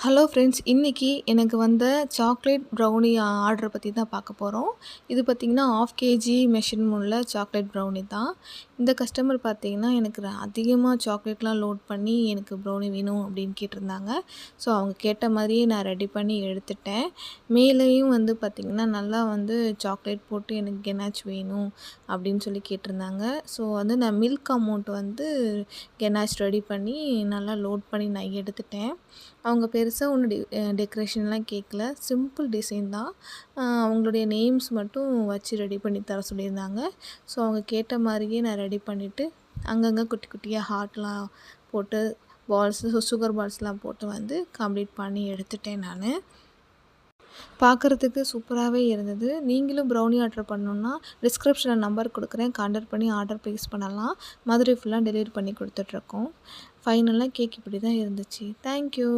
Hello friends, இன்னைக்கு எனக்கு வந்த சாக்லேட் ப்ரௌனி ஆர்டர பத்தி தான் பார்க்க போறோம். இது பார்த்தீங்கன்னா, 1/2 கேஜி மெஷர்மென்ட் உள்ள சாக்லேட் ப்ரௌனி தான். இந்த கஸ்டமர் பார்த்தீங்கன்னா, எனக்கு அதிகமா சாக்லேட்லாம் லோட் பண்ணி எனக்கு ப்ரௌனி வேணும் அப்படின்னு கேட்டிருந்தாங்க. ஸோ அவங்க கேட்ட மாதிரியே நான் ரெடி பண்ணி எடுத்துட்டேன். மேலேயும் வந்து பார்த்தீங்கன்னா, நல்லா வந்து சாக்லேட் போட்டு எனக்கு கெனாச் வேணும் அப்படின்னு சொல்லி கேட்டிருந்தாங்க. ஸோ வந்து நான் மில்க் அமௌண்ட் வந்து கெனாச் ரெடி பண்ணி நல்லா லோட் பண்ணி நான் எடுத்துட்டேன். அவங்க பெருசா ஒண்ணும் டெக்கரேஷன்லாம் கேட்கல. சிம்பிள் டிசைன் தான். அவங்களுடைய நேம்ஸ் மட்டும் வச்சு ரெடி பண்ணி தர சொல்லியிருந்தாங்க. ஸோ அவங்க கேட்ட மாரியே நான் ரெடி பண்ணிவிட்டு, அங்கங்கே குட்டி குட்டியாக ஹார்ட்லாம் போட்டு சுகர் பால்ஸ்லாம் போட்டு வந்து கம்ப்ளீட் பண்ணி எடுத்துட்டேன் நானு. பார்க்குறதுக்கு சூப்பராகவே இருந்தது. நீங்களும் ப்ரௌனி ஆர்டர் பண்ணணுன்னா, டிஸ்கிரிப்ஷனில் நம்பர் கொடுக்குறேன். கான்டாக்ட் பண்ணி ஆர்டர் ப்ளேஸ் பண்ணலாம். மதுரை ஃபுல்லா டெலிவரி பண்ணி கொடுத்துட்ருக்கோம். ஃபைனலாக கேக் இப்படி தான் இருந்துச்சு. Thank you.